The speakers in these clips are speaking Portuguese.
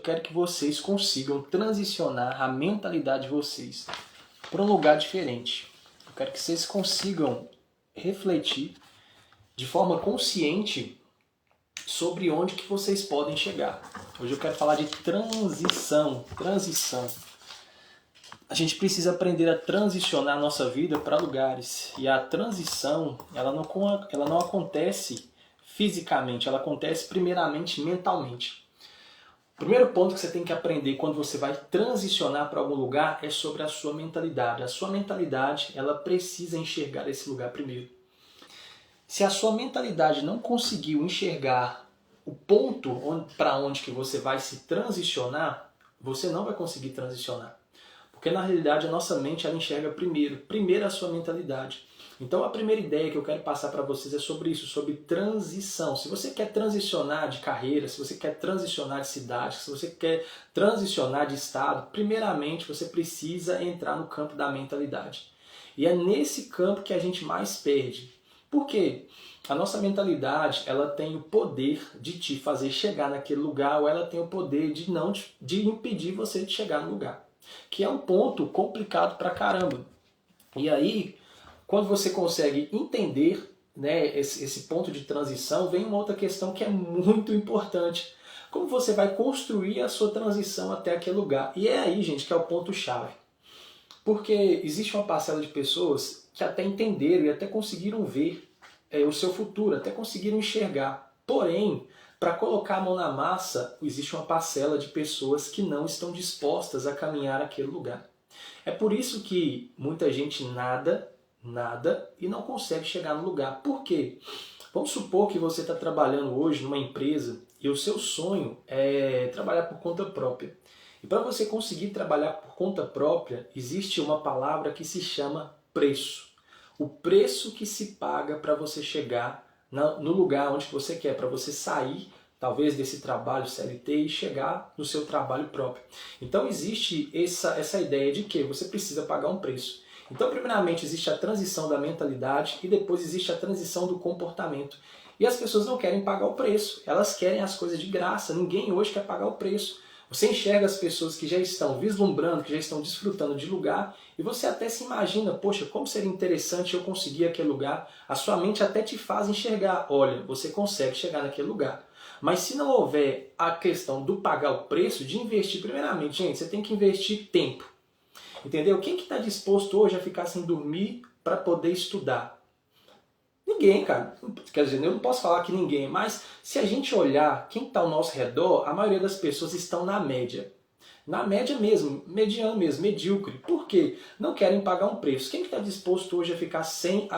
Eu quero que vocês consigam transicionar a mentalidade de vocês para um lugar diferente. Eu quero que vocês consigam refletir de forma consciente sobre onde que vocês podem chegar. Hoje eu quero falar de transição. A gente precisa aprender a transicionar a nossa vida para lugares. E a transição, ela não acontece fisicamente, ela acontece primeiramente mentalmente. O primeiro ponto que você tem que aprender quando você vai transicionar para algum lugar é sobre a sua mentalidade. A sua mentalidade, ela precisa enxergar esse lugar primeiro. Se a sua mentalidade não conseguiu enxergar o ponto para onde que você vai se transicionar, você não vai conseguir transicionar. Porque na realidade a nossa mente ela enxerga primeiro a sua mentalidade. Então a primeira ideia que eu quero passar para vocês é sobre isso, sobre transição. Se você quer transicionar de carreira, se você quer transicionar de cidade, se você quer transicionar de estado, primeiramente você precisa entrar no campo da mentalidade. E é nesse campo que a gente mais perde. Por quê? A nossa mentalidade ela tem o poder de te fazer chegar naquele lugar ou ela tem o poder de impedir você de chegar no lugar. Que é um ponto complicado pra caramba. E aí, quando você consegue entender, né, esse ponto de transição, vem uma outra questão que é muito importante. Como você vai construir a sua transição até aquele lugar? E é aí, gente, que é o ponto-chave. Porque existe uma parcela de pessoas que até entenderam e até conseguiram ver o seu futuro, até conseguiram enxergar. Porém, para colocar a mão na massa, existe uma parcela de pessoas que não estão dispostas a caminhar aquele lugar. É por isso que muita gente nada e não consegue chegar no lugar. Por quê? Vamos supor que você está trabalhando hoje numa empresa e o seu sonho é trabalhar por conta própria. E para você conseguir trabalhar por conta própria, existe uma palavra que se chama preço. O preço que se paga para você chegar no lugar onde você quer, para você sair talvez desse trabalho CLT e chegar no seu trabalho próprio. Então existe essa ideia de que você precisa pagar um preço. Então primeiramente existe a transição da mentalidade e depois existe a transição do comportamento. E as pessoas não querem pagar o preço, elas querem as coisas de graça, ninguém hoje quer pagar o preço. Você enxerga as pessoas que já estão vislumbrando, que já estão desfrutando de lugar, e você até se imagina, poxa, como seria interessante eu conseguir aquele lugar. A sua mente até te faz enxergar, olha, você consegue chegar naquele lugar. Mas se não houver a questão do pagar o preço, de investir, primeiramente, gente, você tem que investir tempo. Entendeu? Quem que está disposto hoje a ficar sem dormir para poder estudar? Ninguém, cara. Quer dizer, eu não posso falar que ninguém, mas se a gente olhar quem está ao nosso redor, a maioria das pessoas estão na média. Na média mesmo, mediano mesmo, medíocre. Por quê? Não querem pagar um preço. Quem está disposto hoje a ficar sem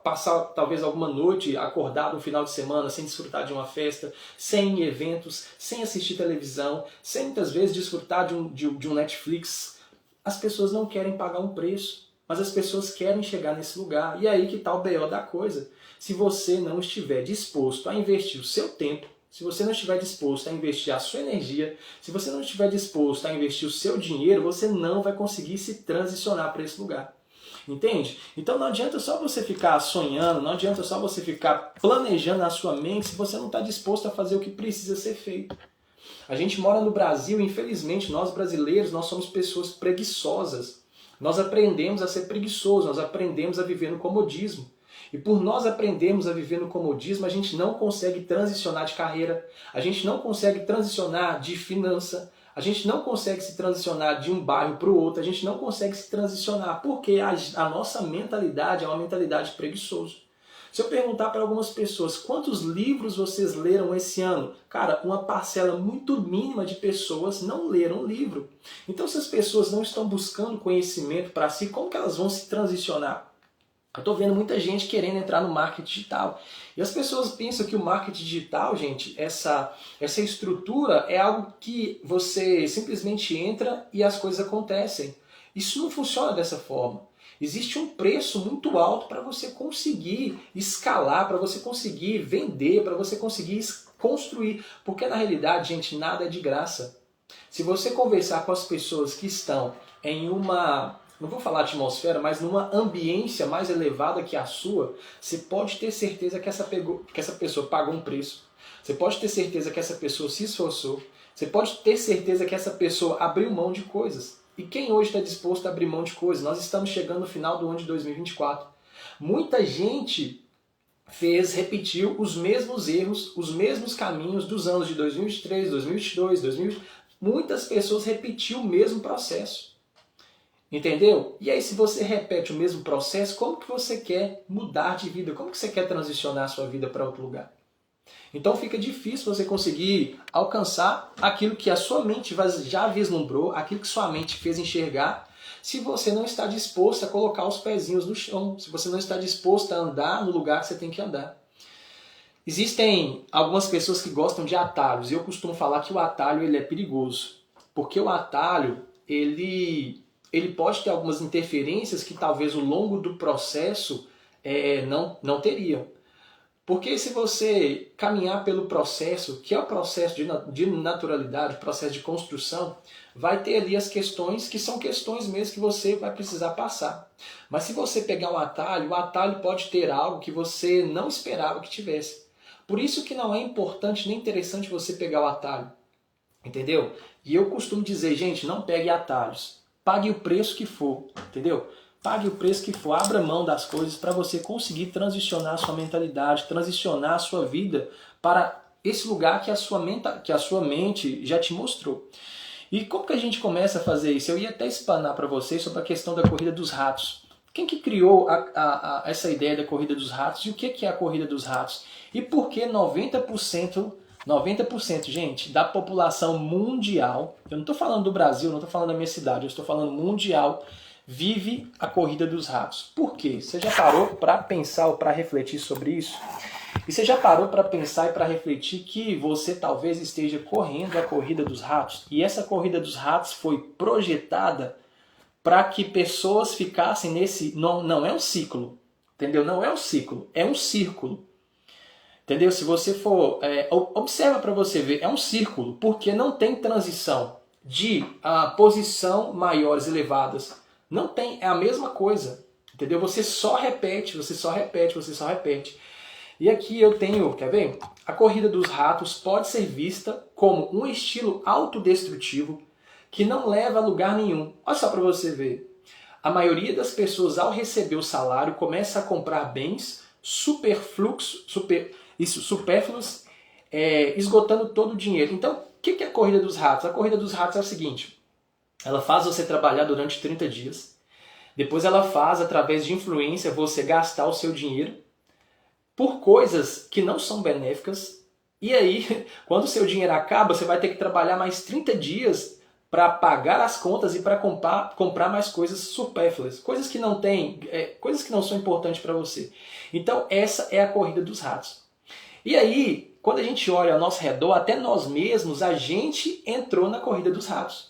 passar talvez alguma noite acordado no final de semana, sem desfrutar de uma festa, sem eventos, sem assistir televisão, sem muitas vezes desfrutar de um Netflix? As pessoas não querem pagar um preço, mas as pessoas querem chegar nesse lugar. E aí que está o BO da coisa. Se você não estiver disposto a investir o seu tempo, se você não estiver disposto a investir a sua energia, se você não estiver disposto a investir o seu dinheiro, você não vai conseguir se transicionar para esse lugar. Entende? Então não adianta só você ficar sonhando, não adianta só você ficar planejando na sua mente se você não está disposto a fazer o que precisa ser feito. A gente mora no Brasil e infelizmente nós brasileiros, nós somos pessoas preguiçosas. Nós aprendemos a ser preguiçosos, nós aprendemos a viver no comodismo. E por nós aprendermos a viver no comodismo, a gente não consegue transicionar de carreira, a gente não consegue transicionar de finança, a gente não consegue se transicionar de um bairro para o outro, a gente não consegue se transicionar, porque a nossa mentalidade é uma mentalidade preguiçosa. Se eu perguntar para algumas pessoas quantos livros vocês leram esse ano, cara, uma parcela muito mínima de pessoas não leram livro. Então se as pessoas não estão buscando conhecimento para si, como que elas vão se transicionar? Eu estou vendo muita gente querendo entrar no marketing digital. E as pessoas pensam que o marketing digital, gente, essa estrutura é algo que você simplesmente entra e as coisas acontecem. Isso não funciona dessa forma. Existe um preço muito alto para você conseguir escalar, para você conseguir vender, para você conseguir construir. Porque na realidade, gente, nada é de graça. Se você conversar com as pessoas que estão em uma, não vou falar atmosfera, mas numa ambiência mais elevada que a sua, você pode ter certeza que essa pessoa pagou um preço. Você pode ter certeza que essa pessoa se esforçou. Você pode ter certeza que essa pessoa abriu mão de coisas. E quem hoje está disposto a abrir mão de coisas? Nós estamos chegando no final do ano de 2024. Muita gente repetiu os mesmos erros, os mesmos caminhos dos anos de 2023, 2022, 2020. Muitas pessoas repetiram o mesmo processo. Entendeu? E aí, se você repete o mesmo processo, como que você quer mudar de vida? Como que você quer transicionar a sua vida para outro lugar? Então fica difícil você conseguir alcançar aquilo que a sua mente já vislumbrou, aquilo que sua mente fez enxergar, se você não está disposto a colocar os pezinhos no chão, se você não está disposto a andar no lugar que você tem que andar. Existem algumas pessoas que gostam de atalhos, e eu costumo falar que o atalho ele é perigoso, porque o atalho ele pode ter algumas interferências que talvez ao longo do processo não teriam. Porque se você caminhar pelo processo, que é o processo de naturalidade, o processo de construção, vai ter ali as questões que são questões mesmo que você vai precisar passar. Mas se você pegar o atalho pode ter algo que você não esperava que tivesse. Por isso que não é importante nem interessante você pegar o atalho. Entendeu? E eu costumo dizer, gente, não pegue atalhos. Pague o preço que for, entendeu? Pague o preço que for, abra mão das coisas para você conseguir transicionar a sua mentalidade, transicionar a sua vida para esse lugar que a sua mente já te mostrou. E como que a gente começa a fazer isso? Eu ia até explanar para vocês sobre a questão da corrida dos ratos. Quem que criou essa ideia da corrida dos ratos e o que é a corrida dos ratos? E por que 90%, gente, da população mundial, eu não estou falando do Brasil, não estou falando da minha cidade, eu estou falando mundial, vive a corrida dos ratos. Por quê? Você já parou para pensar ou para refletir sobre isso? E você já parou para pensar e para refletir que você talvez esteja correndo a corrida dos ratos? E essa corrida dos ratos foi projetada para que pessoas ficassem nesse... Não é um ciclo, entendeu? Não é um ciclo, é um círculo. Entendeu? Se você for... observa para você ver, é um círculo, porque não tem transição de posição maiores elevadas. Não tem, é a mesma coisa. Entendeu? Você só repete, você só repete, você só repete. E aqui eu tenho, quer ver? A corrida dos ratos pode ser vista como um estilo autodestrutivo que não leva a lugar nenhum. Olha só para você ver. A maioria das pessoas, ao receber o salário, começa a comprar bens supérfluos, esgotando todo o dinheiro. Então, o que é a corrida dos ratos? A corrida dos ratos é o seguinte. Ela faz você trabalhar durante 30 dias. Depois ela faz, através de influência, você gastar o seu dinheiro por coisas que não são benéficas. E aí, quando o seu dinheiro acaba, você vai ter que trabalhar mais 30 dias para pagar as contas e para comprar mais coisas supérfluas. Coisas que não tem, coisas que não são importantes para você. Então, essa é a corrida dos ratos. E aí, quando a gente olha ao nosso redor, até nós mesmos, a gente entrou na corrida dos ratos.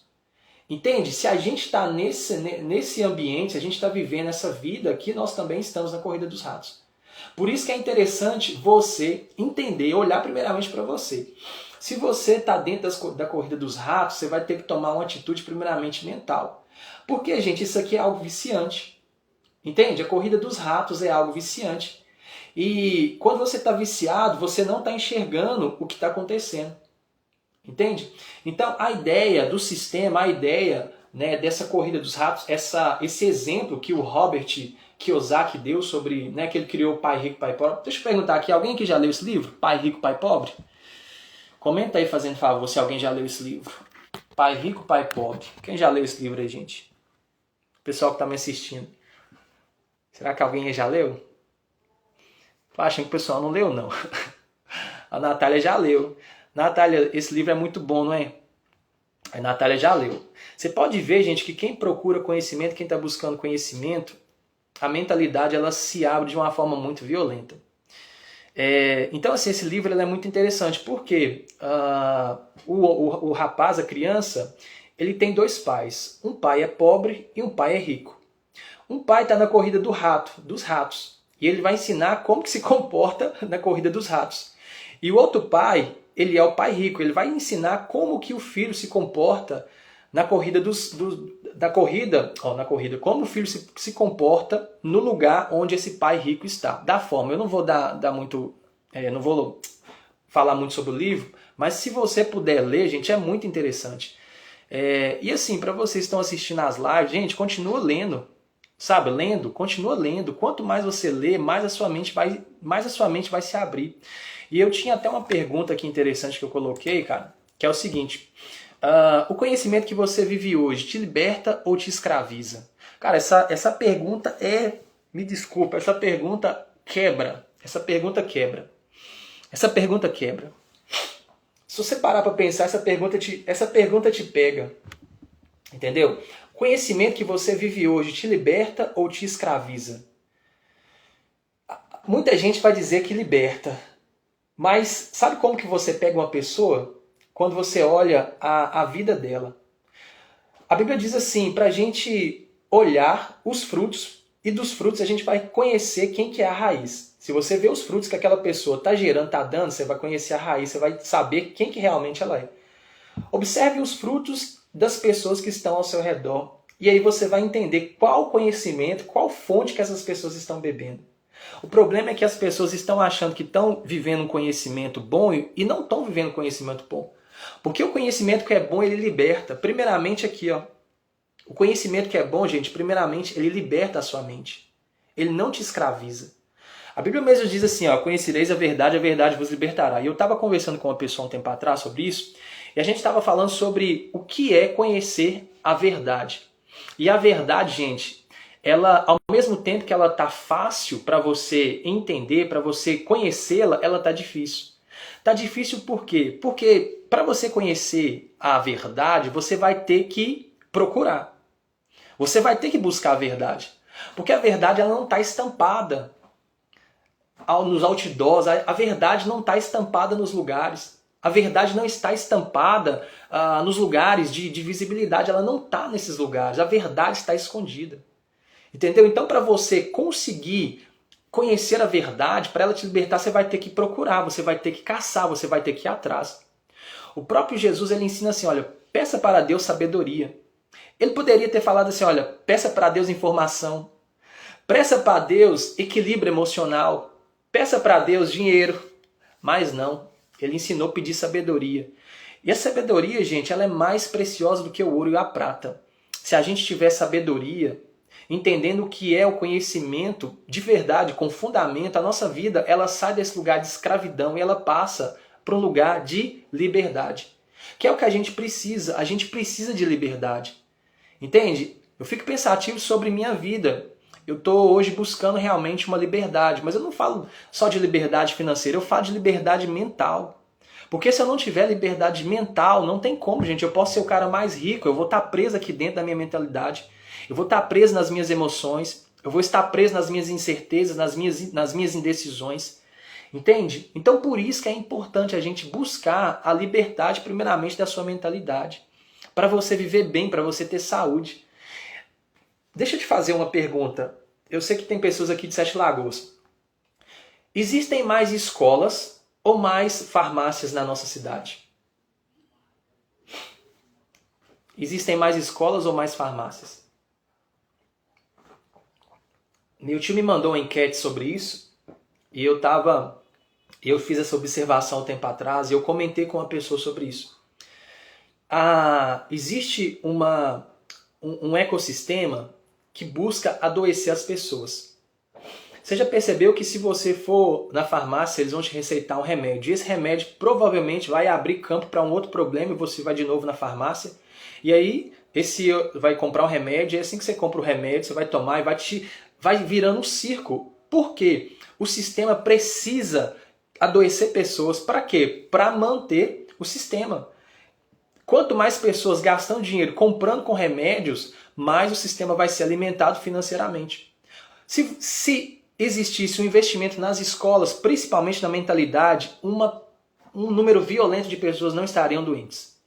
Entende? Se a gente está nesse ambiente, se a gente está vivendo essa vida aqui, nós também estamos na corrida dos ratos. Por isso que é interessante você entender, olhar primeiramente para você. Se você está dentro da corrida dos ratos, você vai ter que tomar uma atitude primeiramente mental. Porque, gente, isso aqui é algo viciante. Entende? A corrida dos ratos é algo viciante. E quando você está viciado, você não está enxergando o que está acontecendo. Entende? Então a ideia do sistema, a ideia, né, dessa corrida dos ratos, esse exemplo que o Robert Kiyosaki deu sobre, né, que ele criou o Pai Rico, Pai Pobre. Deixa eu perguntar aqui, alguém que já leu esse livro? Pai Rico, Pai Pobre? Comenta aí fazendo favor se alguém já leu esse livro. Pai Rico, Pai Pobre. Quem já leu esse livro aí, gente? O pessoal que está me assistindo. Será que alguém já leu? Tô achando que o pessoal não leu, não. A Natália já leu. Natália, esse livro é muito bom, não é? A Natália já leu. Você pode ver, gente, que quem procura conhecimento, quem está buscando conhecimento, a mentalidade ela se abre de uma forma muito violenta. Então, assim, esse livro ele é muito interessante, porque o rapaz, a criança, ele tem dois pais. Um pai é pobre e um pai é rico. Um pai está na corrida dos ratos. E ele vai ensinar como que se comporta na corrida dos ratos. E o outro pai, ele é o pai rico, ele vai ensinar como que o filho se comporta na corrida como o filho se comporta no lugar onde esse pai rico está. Da forma, eu não vou dar muito, não vou falar muito sobre o livro, Mas se você puder ler, gente, é muito interessante. E assim, para vocês que estão assistindo às lives, gente, continua lendo. Sabe, lendo, continua lendo. Quanto mais você lê, mais a sua mente vai se abrir. E eu tinha até uma pergunta aqui interessante que eu coloquei, cara, que é o seguinte: o conhecimento que você vive hoje te liberta ou te escraviza? Cara, essa pergunta me desculpa, essa pergunta quebra. Essa pergunta quebra. Essa pergunta quebra. Se você parar para pensar, essa pergunta te pega. Entendeu? O conhecimento que você vive hoje te liberta ou te escraviza? Muita gente vai dizer que liberta. Mas sabe como que você pega uma pessoa? Quando você olha a vida dela. A Bíblia diz assim, para a gente olhar os frutos, e dos frutos a gente vai conhecer quem que é a raiz. Se você vê os frutos que aquela pessoa está gerando, está dando, você vai conhecer a raiz, você vai saber quem que realmente ela é. Observe os frutos das pessoas que estão ao seu redor. E aí você vai entender qual conhecimento, qual fonte que essas pessoas estão bebendo. O problema é que as pessoas estão achando que estão vivendo um conhecimento bom e não estão vivendo um conhecimento bom. Porque o conhecimento que é bom, ele liberta. Primeiramente aqui, ó. O conhecimento que é bom, gente, primeiramente, ele liberta a sua mente. Ele não te escraviza. A Bíblia mesmo diz assim, ó, conhecereis a verdade vos libertará. E eu estava conversando com uma pessoa um tempo atrás sobre isso, e a gente estava falando sobre o que é conhecer a verdade. E a verdade, gente, ela, ao mesmo tempo que ela está fácil para você entender, para você conhecê-la, ela está difícil. Está difícil por quê? Porque para você conhecer a verdade, você vai ter que procurar. Você vai ter que buscar a verdade. Porque a verdade ela não está estampada nos outdoors, a verdade não está estampada nos lugares. A verdade não está estampada nos lugares de visibilidade, ela não está nesses lugares. A verdade está escondida. Entendeu? Então, para você conseguir conhecer a verdade, para ela te libertar, você vai ter que procurar, você vai ter que caçar, você vai ter que ir atrás. O próprio Jesus ele ensina assim, olha, peça para Deus sabedoria. Ele poderia ter falado assim, olha, peça para Deus informação, peça para Deus equilíbrio emocional, peça para Deus dinheiro, mas não. Ele ensinou a pedir sabedoria. E a sabedoria, gente, ela é mais preciosa do que o ouro e a prata. Se a gente tiver sabedoria, entendendo o que é o conhecimento de verdade, com fundamento, a nossa vida ela sai desse lugar de escravidão e ela passa para um lugar de liberdade. Que é o que a gente precisa de liberdade. Entende? Eu fico pensativo sobre minha vida. Eu estou hoje buscando realmente uma liberdade, mas eu não falo só de liberdade financeira, eu falo de liberdade mental. Porque se eu não tiver liberdade mental, não tem como, gente. Eu posso ser o cara mais rico, eu vou estar preso aqui dentro da minha mentalidade, eu vou estar preso nas minhas emoções, eu vou estar preso nas minhas incertezas, nas minhas indecisões. Entende? Então por isso que é importante a gente buscar a liberdade primeiramente da sua mentalidade. Para você viver bem, para você ter saúde. Deixa eu te fazer uma pergunta. Eu sei que tem pessoas aqui de Sete Lagoas. Existem mais escolas ou mais farmácias na nossa cidade? Existem mais escolas ou mais farmácias? Meu tio me mandou uma enquete sobre isso e eu fiz essa observação um tempo atrás e eu comentei com uma pessoa sobre isso. Existe um ecossistema que busca adoecer as pessoas. Você já percebeu que se você for na farmácia, eles vão te receitar um remédio. E esse remédio provavelmente vai abrir campo para um outro problema e você vai de novo na farmácia. E aí, esse vai comprar um remédio, e assim que você compra o remédio, você vai tomar e vai virando um circo. Por quê? O sistema precisa adoecer pessoas. Para quê? Para manter o sistema. Quanto mais pessoas gastam dinheiro comprando com remédios, mais o sistema vai ser alimentado financeiramente. Se existisse um investimento nas escolas, principalmente na mentalidade, um número violento de pessoas não estariam doentes.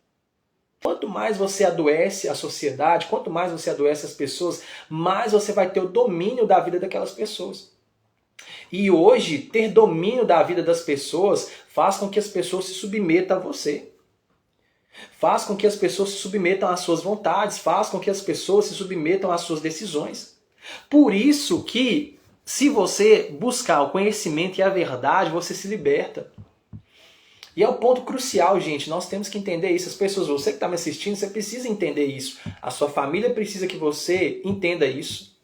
Quanto mais você adoece a sociedade, quanto mais você adoece as pessoas, mais você vai ter o domínio da vida daquelas pessoas. E hoje, ter domínio da vida das pessoas faz com que as pessoas se submetam a você. Faz com que as pessoas se submetam às suas vontades, faz com que as pessoas se submetam às suas decisões. Por isso que, se você buscar o conhecimento e a verdade, você se liberta. E é o ponto crucial, gente. Nós temos que entender isso. As pessoas, você que está me assistindo, você precisa entender isso. A sua família precisa que você entenda isso.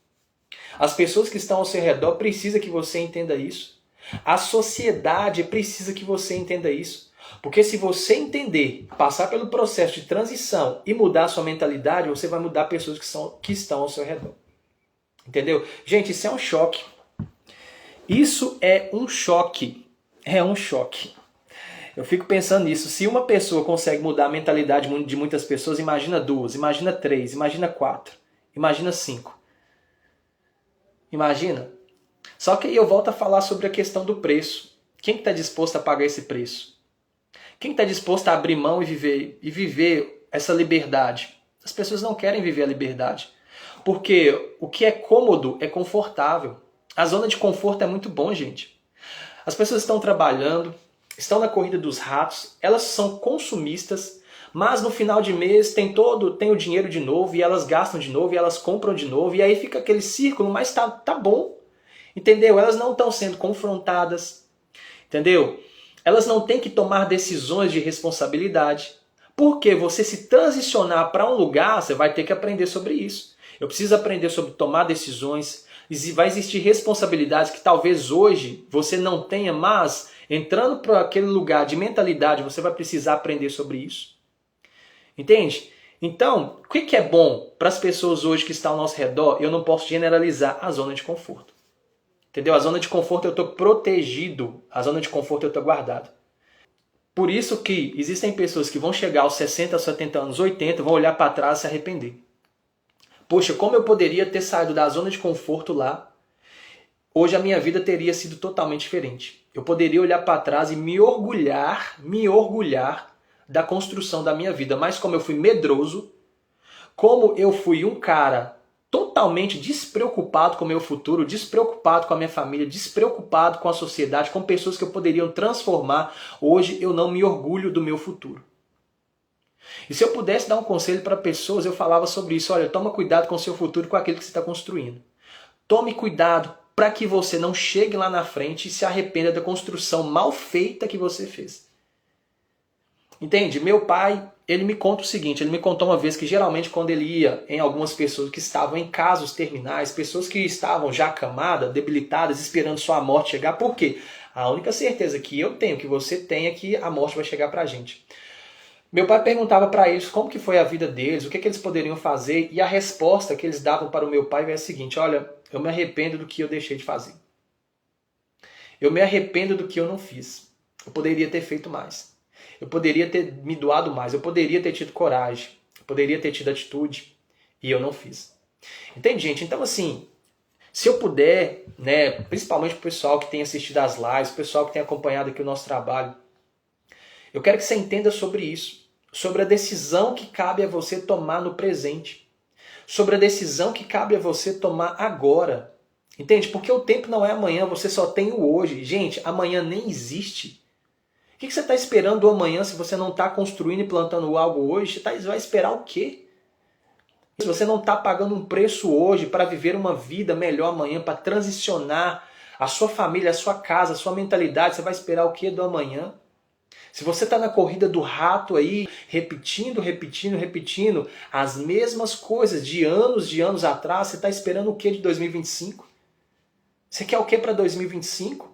As pessoas que estão ao seu redor precisam que você entenda isso. A sociedade precisa que você entenda isso. Porque se você entender, passar pelo processo de transição e mudar a sua mentalidade, você vai mudar pessoas que estão ao seu redor. Entendeu? Gente, isso é um choque. Isso é um choque. É um choque. Eu fico pensando nisso. Se uma pessoa consegue mudar a mentalidade de muitas pessoas, imagina 2, imagina 3, imagina 4, imagina 5. Imagina? Só que aí eu volto a falar sobre a questão do preço. Quem está disposto a pagar esse preço? Quem está disposto a abrir mão e viver essa liberdade? As pessoas não querem viver a liberdade. Porque o que é cômodo é confortável. A zona de conforto é muito bom, gente. As pessoas estão trabalhando, estão na corrida dos ratos, elas são consumistas, mas no final de mês tem o dinheiro de novo, e elas gastam de novo, e elas compram de novo, e aí fica aquele círculo, mas tá bom. Entendeu? Elas não estão sendo confrontadas. Entendeu? Elas não têm que tomar decisões de responsabilidade. Porque você se transicionar para um lugar, você vai ter que aprender sobre isso. Eu preciso aprender sobre tomar decisões. Vai existir responsabilidades que talvez hoje você não tenha, mas entrando para aquele lugar de mentalidade, você vai precisar aprender sobre isso. Entende? Então, o que é bom para as pessoas hoje que estão ao nosso redor? Eu não posso generalizar a zona de conforto. Entendeu? A zona de conforto eu estou protegido, a zona de conforto eu estou guardado. Por isso que existem pessoas que vão chegar aos 60, 70 anos, 80, vão olhar para trás e se arrepender. Poxa, como eu poderia ter saído da zona de conforto lá? Hoje a minha vida teria sido totalmente diferente. Eu poderia olhar para trás e me orgulhar da construção da minha vida. Mas como eu fui medroso, como eu fui um cara totalmente despreocupado com o meu futuro, despreocupado com a minha família, despreocupado com a sociedade, com pessoas que eu poderia transformar, hoje eu não me orgulho do meu futuro. E se eu pudesse dar um conselho para pessoas, eu falava sobre isso. Olha, toma cuidado com o seu futuro, com aquilo que você está construindo. Tome cuidado para que você não chegue lá na frente e se arrependa da construção mal feita que você fez. Entende? Meu pai, ele me conta o seguinte, ele me contou uma vez que geralmente quando ele ia em algumas pessoas que estavam em casos terminais, pessoas que estavam já acamadas, debilitadas, esperando sua morte chegar, por quê? A única certeza que eu tenho, que você tem, é que a morte vai chegar pra gente. Meu pai perguntava para eles como que foi a vida deles, o que eles poderiam fazer, e a resposta que eles davam para o meu pai era a seguinte: olha, eu me arrependo do que eu deixei de fazer. Eu me arrependo do que eu não fiz. Eu poderia ter feito mais. Eu poderia ter me doado mais. Eu poderia ter tido coragem. Eu poderia ter tido atitude. E eu não fiz. Entende, gente? Então, assim, se eu puder, né, principalmente o pessoal que tem assistido às lives, o pessoal que tem acompanhado aqui o nosso trabalho, eu quero que você entenda sobre isso. Sobre a decisão que cabe a você tomar no presente. Sobre a decisão que cabe a você tomar agora. Entende? Porque o tempo não é amanhã, você só tem o hoje. Gente, amanhã nem existe. O que você está esperando do amanhã se você não está construindo e plantando algo hoje? Você vai esperar o quê? Se você não está pagando um preço hoje para viver uma vida melhor amanhã, para transicionar a sua família, a sua casa, a sua mentalidade, você vai esperar o quê do amanhã? Se você está na corrida do rato aí, repetindo as mesmas coisas de anos atrás, você está esperando o quê de 2025? Você quer o quê para 2025?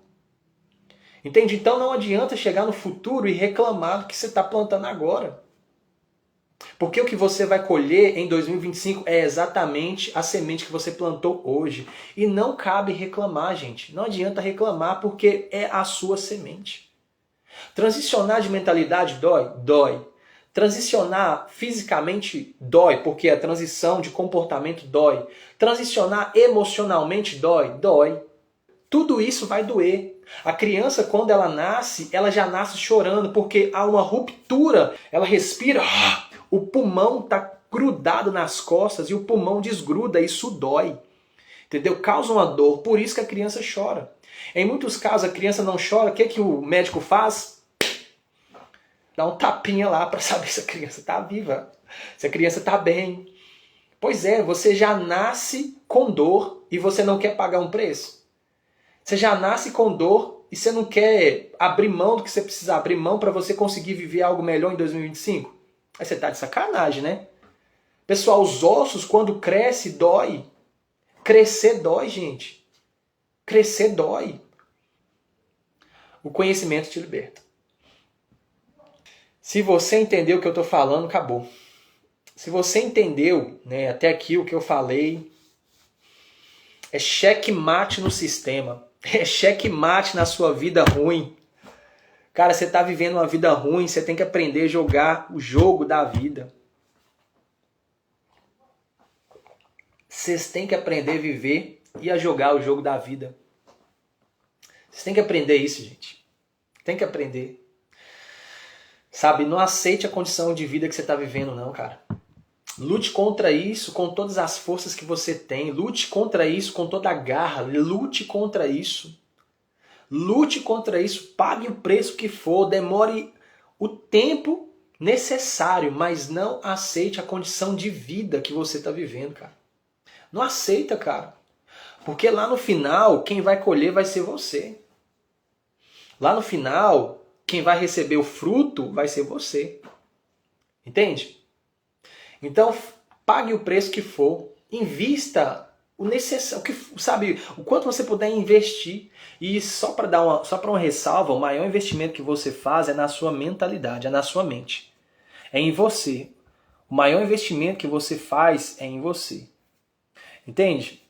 Entende? Então não adianta chegar no futuro e reclamar do que você está plantando agora. Porque o que você vai colher em 2025 é exatamente a semente que você plantou hoje. E não cabe reclamar, gente. Não adianta reclamar porque é a sua semente. Transicionar de mentalidade dói? Dói. Transicionar fisicamente dói, porque a transição de comportamento dói. Transicionar emocionalmente dói? Dói. Tudo isso vai doer. A criança, quando ela nasce, ela já nasce chorando, porque há uma ruptura. Ela respira, o pulmão está grudado nas costas e o pulmão desgruda, isso dói. Entendeu? Causa uma dor, por isso que a criança chora. Em muitos casos a criança não chora, o que o médico faz? Dá um tapinha lá para saber se a criança está viva, se a criança está bem. Pois é, você já nasce com dor e você não quer pagar um preço. Você já nasce com dor E você não quer abrir mão do que você precisa abrir mão para você conseguir viver algo melhor em 2025? Aí você tá de sacanagem, né? Pessoal, os ossos quando cresce dói. Crescer dói, gente. Crescer dói. O conhecimento te liberta. Se você entendeu o que eu estou falando, acabou. Se você entendeu, né, até aqui o que eu falei, é checkmate no sistema. É checkmate na sua vida ruim. Cara, você está vivendo uma vida ruim, você tem que aprender a jogar o jogo da vida. Vocês têm que aprender a viver e a jogar o jogo da vida. Vocês têm que aprender isso, gente. Tem que aprender. Sabe, não aceite a condição de vida que você está vivendo, não, cara. Lute contra isso com todas as forças que você tem. Lute contra isso com toda a garra. Lute contra isso. Lute contra isso. Pague o preço que for. Demore o tempo necessário, mas não aceite a condição de vida que você está vivendo, cara. Não aceita, cara. Porque lá no final, quem vai colher vai ser você. Lá no final, quem vai receber o fruto vai ser você. Entende? Então, pague o preço que for. Invista o necessário, sabe, o quanto você puder investir. E só para uma ressalva, o maior investimento que você faz é na sua mentalidade, é na sua mente. É em você. O maior investimento que você faz é em você. Entende?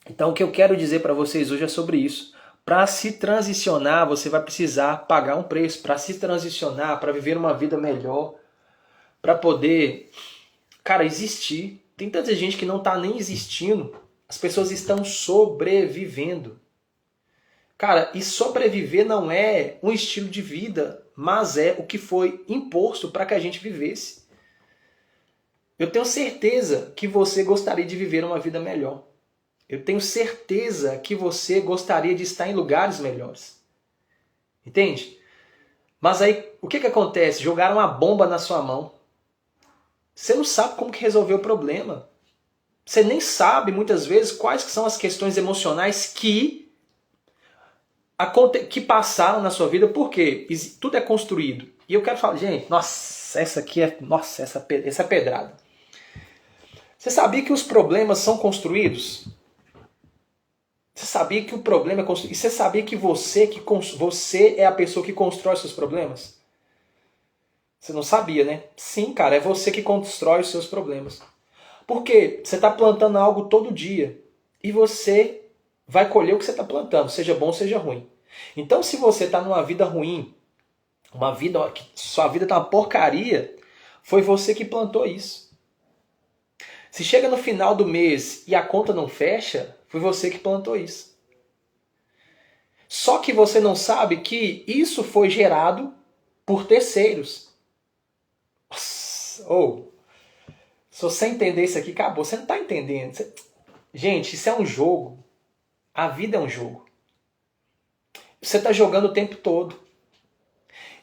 Então o que eu quero dizer para vocês hoje é sobre isso. Para se transicionar, você vai precisar pagar um preço. Para se transicionar, para viver uma vida melhor, para poder, cara, existir. Tem tanta gente que não está nem existindo. As pessoas estão sobrevivendo. Cara, e sobreviver não é um estilo de vida, mas é o que foi imposto para que a gente vivesse. Eu tenho certeza que você gostaria de viver uma vida melhor. Eu tenho certeza que você gostaria de estar em lugares melhores. Entende? Mas aí, o que acontece? Jogaram uma bomba na sua mão. Você não sabe como que resolver o problema. Você nem sabe, muitas vezes, quais são as questões emocionais que passaram na sua vida. Por quê? Tudo é construído. E eu quero falar, gente, nossa, essa é pedrada. Você sabia que os problemas são construídos? Você sabia que o problema é construído? E você sabia que você é a pessoa que constrói seus problemas? Você não sabia, né? Sim, cara, é você que constrói os seus problemas. Por quê? Você está plantando algo todo dia. E você vai colher o que você está plantando, seja bom, seja ruim. Então, se você está numa vida ruim, uma vida que sua vida está uma porcaria, foi você que plantou isso. Se chega no final do mês e a conta não fecha, foi você que plantou isso. Só que você não sabe que isso foi gerado por terceiros. Nossa, se você entender isso aqui, acabou. Você não está entendendo. Gente, isso é um jogo. A vida é um jogo. Você está jogando o tempo todo.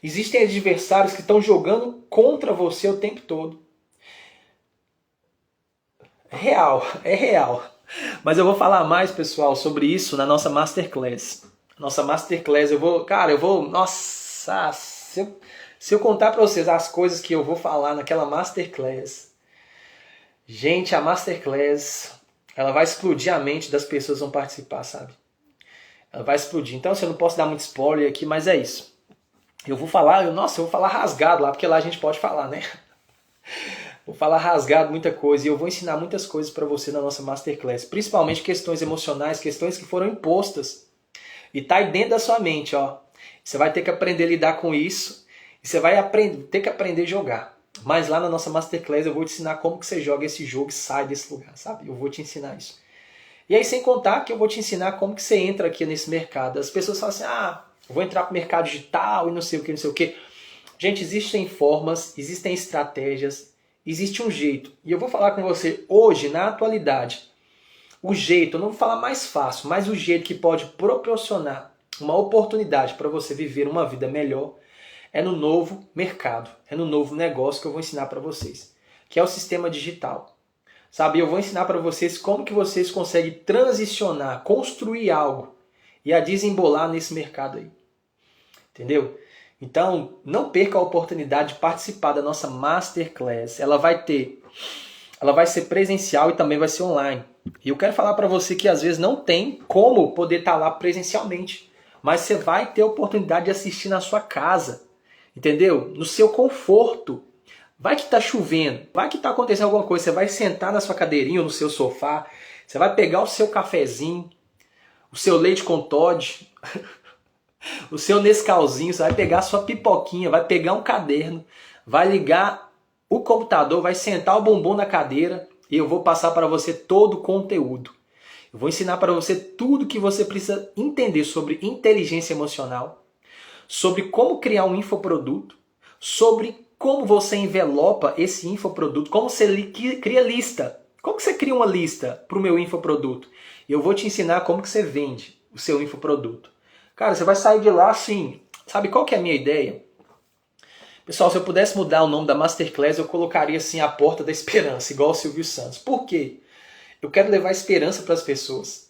Existem adversários que estão jogando contra você o tempo todo. É real. Mas eu vou falar mais, pessoal, sobre isso na nossa Masterclass. Nossa Masterclass, nossa, se eu contar para vocês as coisas que eu vou falar naquela Masterclass, gente, a Masterclass, ela vai explodir a mente das pessoas que vão participar, sabe? Ela vai explodir. Então, eu não posso dar muito spoiler aqui, mas é isso. Eu vou falar rasgado lá, porque lá a gente pode falar, né? Vou falar rasgado muita coisa e eu vou ensinar muitas coisas para você na nossa Masterclass. Principalmente questões emocionais, questões que foram impostas. E tá aí dentro da sua mente, ó. Você vai ter que aprender a lidar com isso. E você vai ter que aprender a jogar. Mas lá na nossa Masterclass eu vou te ensinar como que você joga esse jogo e sai desse lugar, sabe? Eu vou te ensinar isso. E aí, sem contar que eu vou te ensinar como que você entra aqui nesse mercado. As pessoas falam assim, eu vou entrar pro mercado digital e não sei o que, não sei o que. Gente, existem formas, existem estratégias, existe um jeito. E eu vou falar com você hoje, na atualidade, o jeito, eu não vou falar mais fácil, mas o jeito que pode proporcionar uma oportunidade para você viver uma vida melhor é no novo mercado, é no novo negócio que eu vou ensinar para vocês, que é o sistema digital. Sabe, eu vou ensinar para vocês como que vocês conseguem transicionar, construir algo e a desembolar nesse mercado aí. Entendeu? Então, não perca a oportunidade de participar da nossa Masterclass. Ela vai ser presencial e também vai ser online. E eu quero falar para você que às vezes não tem como poder estar lá presencialmente, mas você vai ter a oportunidade de assistir na sua casa, entendeu? No seu conforto. Vai que está chovendo, vai que está acontecendo alguma coisa, você vai sentar na sua cadeirinha ou no seu sofá, você vai pegar o seu cafezinho, o seu leite com Toddy, o seu Nescauzinho, você vai pegar a sua pipoquinha, vai pegar um caderno, vai ligar o computador, vai sentar o bumbum na cadeira e eu vou passar para você todo o conteúdo. Eu vou ensinar para você tudo que você precisa entender sobre inteligência emocional, sobre como criar um infoproduto, sobre como você envelopa esse infoproduto, como você cria lista. Como que você cria uma lista para o meu infoproduto? E eu vou te ensinar como que você vende o seu infoproduto. Cara, você vai sair de lá assim, sabe qual que é a minha ideia? Pessoal, se eu pudesse mudar o nome da Masterclass, eu colocaria assim a Porta da Esperança, igual o Silvio Santos. Por quê? Eu quero levar esperança para as pessoas.